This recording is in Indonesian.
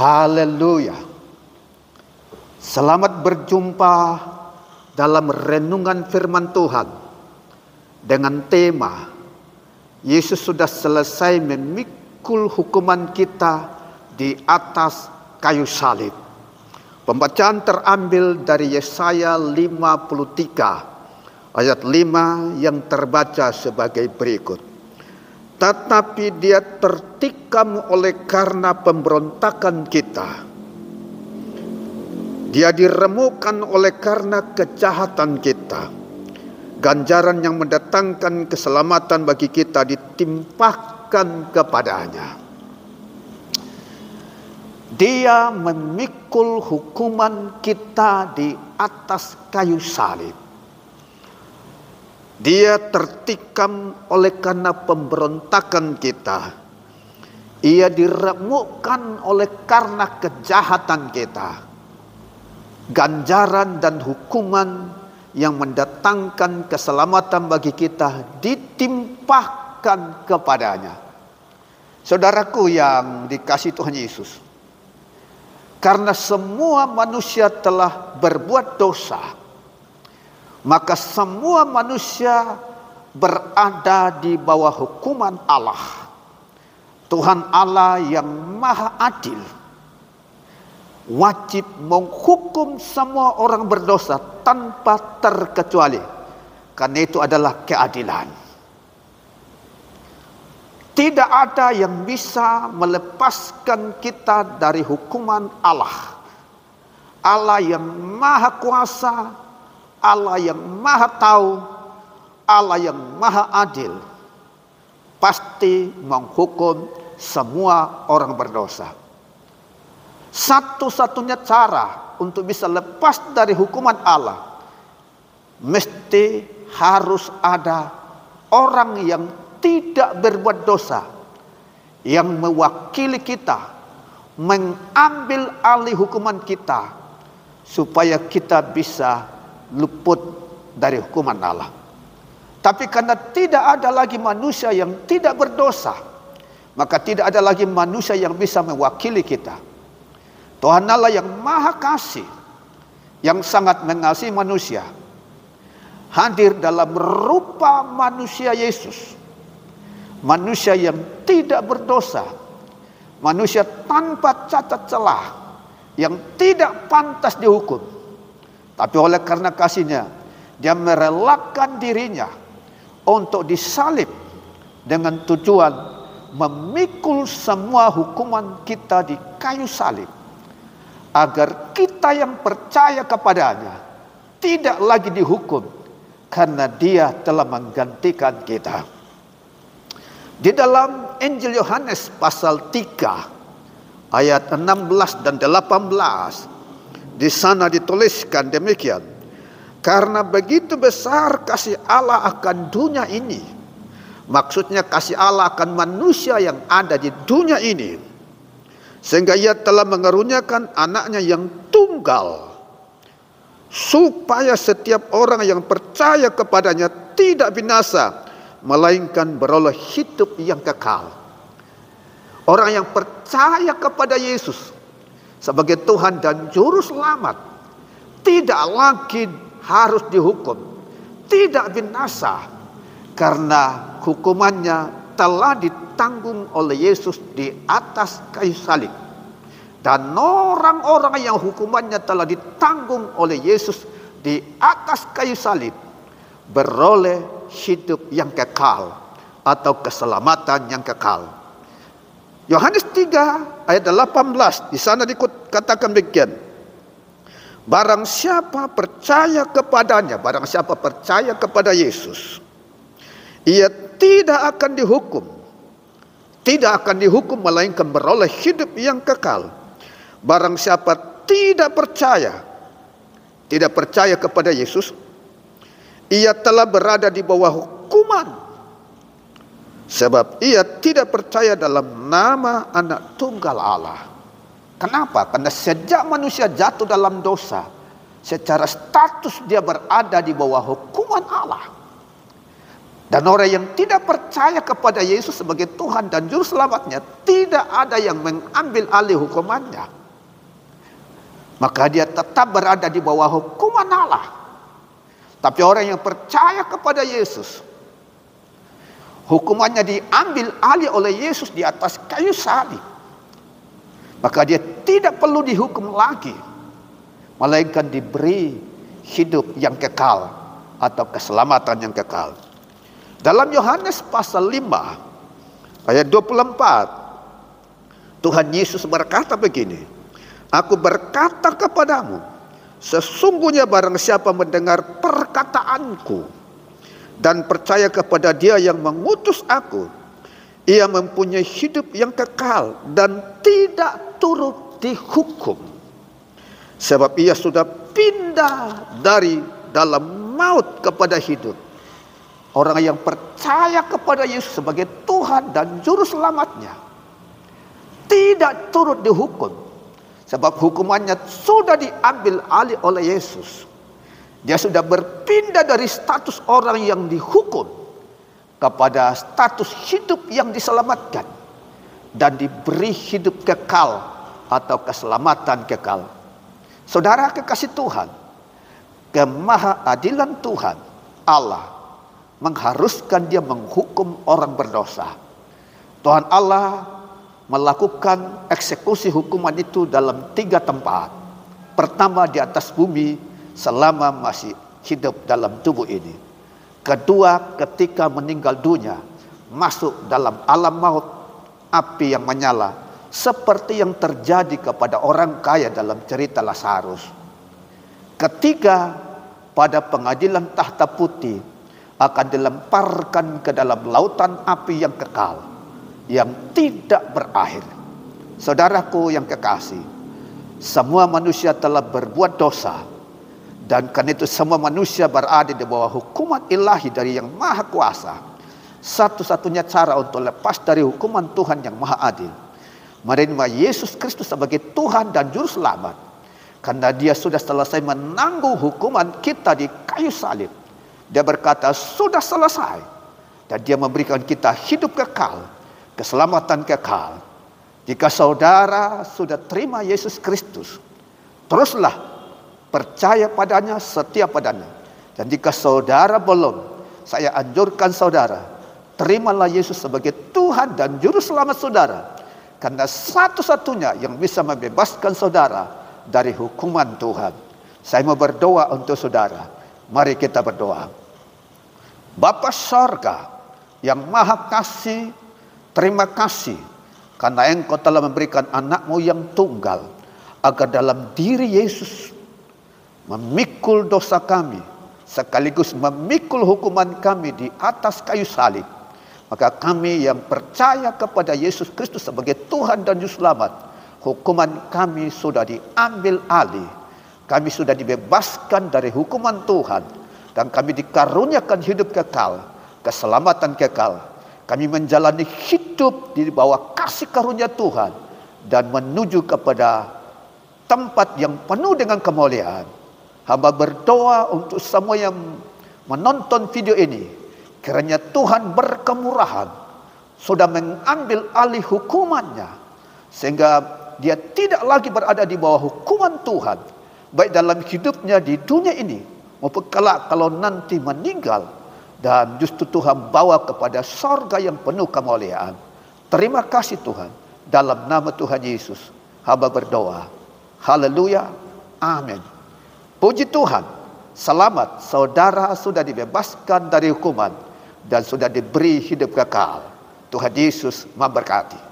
Haleluya. Selamat berjumpa dalam renungan firman Tuhan dengan tema Yesus sudah selesai memikul hukuman kita di atas kayu salib. Pembacaan terambil dari Yesaya 53 ayat 5 yang terbaca sebagai berikut. Tetapi dia tertikam oleh karena pemberontakan kita. Dia diremukkan oleh karena kejahatan kita. Ganjaran yang mendatangkan keselamatan bagi kita ditimpakan kepadanya. Dia memikul hukuman kita di atas kayu salib. Dia tertikam oleh karena pemberontakan kita. Ia diremukkan oleh karena kejahatan kita. Ganjaran dan hukuman yang mendatangkan keselamatan bagi kita ditimpakan kepadanya. Saudaraku yang dikasihi Tuhan Yesus, karena semua manusia telah berbuat dosa, maka semua manusia berada di bawah hukuman Allah. Tuhan Allah yang maha adil wajib menghukum semua orang berdosa tanpa terkecuali, karena itu adalah keadilan. Tidak ada yang bisa melepaskan kita dari hukuman Allah. Allah yang maha kuasa, Allah yang maha tahu, Allah yang maha adil, pasti menghukum semua orang berdosa. Satu-satunya cara untuk bisa lepas dari hukuman Allah, mesti harus ada orang yang tidak berbuat dosa, yang mewakili kita, mengambil alih hukuman kita, supaya kita bisa luput dari hukuman Allah. Tapi karena tidak ada lagi manusia yang tidak berdosa, maka tidak ada lagi manusia yang bisa mewakili kita. Tuhan Allah yang maha kasih, yang sangat mengasihi manusia, hadir dalam rupa manusia Yesus, manusia yang tidak berdosa, manusia tanpa cacat celah, yang tidak pantas dihukum. Tapi oleh karena kasihnya, dia merelakan dirinya untuk disalib dengan tujuan memikul semua hukuman kita di kayu salib, agar kita yang percaya kepadanya tidak lagi dihukum, karena dia telah menggantikan kita. Di dalam Injil Yohanes pasal 3 ayat 16 dan 18, di sana dituliskan demikian. Karena begitu besar kasih Allah akan dunia ini. Maksudnya kasih Allah akan manusia yang ada di dunia ini, sehingga ia telah mengaruniakan anaknya yang tunggal, supaya setiap orang yang percaya kepadanya tidak binasa, melainkan beroleh hidup yang kekal. Orang yang percaya kepada Yesus sebagai Tuhan dan Juru Selamat tidak lagi harus dihukum, tidak binasa, karena hukumannya telah ditanggung oleh Yesus di atas kayu salib. Dan orang-orang yang hukumannya telah ditanggung oleh Yesus di atas kayu salib beroleh hidup yang kekal atau keselamatan yang kekal. Yohanes 3 ayat 18, di sana dikatakan demikian. Barang siapa percaya kepadanya, barang siapa percaya kepada Yesus, ia tidak akan dihukum. Tidak akan dihukum, melainkan beroleh hidup yang kekal. Barang siapa tidak percaya kepada Yesus, ia telah berada di bawah hukuman, sebab ia tidak percaya dalam nama Anak Tunggal Allah. Kenapa? Karena sejak manusia jatuh dalam dosa, secara status dia berada di bawah hukuman Allah. Dan orang yang tidak percaya kepada Yesus sebagai Tuhan dan Juru Selamatnya, tidak ada yang mengambil alih hukumannya. Maka dia tetap berada di bawah hukuman Allah. Tapi orang yang percaya kepada Yesus, hukumannya diambil alih oleh Yesus di atas kayu salib. Maka dia tidak perlu dihukum lagi, melainkan diberi hidup yang kekal atau keselamatan yang kekal. Dalam Yohanes pasal 5 ayat 24, Tuhan Yesus berkata begini, "Aku berkata kepadamu, sesungguhnya barang siapa mendengar perkataanku dan percaya kepada Dia yang mengutus aku, ia mempunyai hidup yang kekal dan tidak turut dihukum. Sebab ia sudah pindah dari dalam maut kepada hidup." Orang yang percaya kepada Yesus sebagai Tuhan dan Juru Selamatnya tidak turut dihukum, sebab hukumannya sudah diambil alih oleh Yesus. Dia sudah berpindah dari status orang yang dihukum kepada status hidup yang diselamatkan dan diberi hidup kekal atau keselamatan kekal. Saudara kekasih Tuhan, kemahaadilan Tuhan Allah mengharuskan Dia menghukum orang berdosa. Tuhan Allah melakukan eksekusi hukuman itu dalam 3 tempat. Pertama, di atas bumi selama masih hidup dalam tubuh ini. Kedua, ketika meninggal dunia, masuk dalam alam maut, api yang menyala, seperti yang terjadi kepada orang kaya dalam cerita Lazarus. Ketiga, pada pengadilan tahta putih akan dilemparkan ke dalam lautan api yang kekal, yang tidak berakhir. Saudaraku yang kekasih, semua manusia telah berbuat dosa, dan karena itu semua manusia berada di bawah hukuman ilahi dari yang maha kuasa. Satu-satunya cara untuk lepas dari hukuman Tuhan yang maha adil, menerima Yesus Kristus sebagai Tuhan dan Juru Selamat, karena Dia sudah selesai menanggung hukuman kita di kayu salib. Dia berkata, sudah selesai. Dan Dia memberikan kita hidup kekal, keselamatan kekal. Jika saudara sudah terima Yesus Kristus, teruslah percaya padanya, setia padanya. Dan jika saudara belum, saya anjurkan saudara, terimalah Yesus sebagai Tuhan dan Juru Selamat saudara. Karena satu-satunya yang bisa membebaskan saudara dari hukuman Tuhan. Saya mau berdoa untuk saudara. Mari kita berdoa. Bapa Sorga yang maha kasih, terima kasih karena Engkau telah memberikan anak-Mu yang tunggal, agar dalam diri Yesus memikul dosa kami, sekaligus memikul hukuman kami di atas kayu salib. Maka kami yang percaya kepada Yesus Kristus sebagai Tuhan dan Juru Selamat, hukuman kami sudah diambil alih. Kami sudah dibebaskan dari hukuman Tuhan. Dan kami dikaruniakan hidup kekal, keselamatan kekal. Kami menjalani hidup di bawah kasih karunia Tuhan dan menuju kepada tempat yang penuh dengan kemuliaan. Hamba berdoa untuk semua yang menonton video ini, kiranya Tuhan berkemurahan, sudah mengambil alih hukumannya, sehingga dia tidak lagi berada di bawah hukuman Tuhan, baik dalam hidupnya di dunia ini maupun kelak kalau nanti meninggal, dan justru Tuhan bawa kepada sorga yang penuh kemuliaan. Terima kasih Tuhan, dalam nama Tuhan Yesus hamba berdoa. Haleluya, amin. Puji Tuhan, selamat saudara sudah dibebaskan dari hukuman dan sudah diberi hidup kekal. Tuhan Yesus memberkati.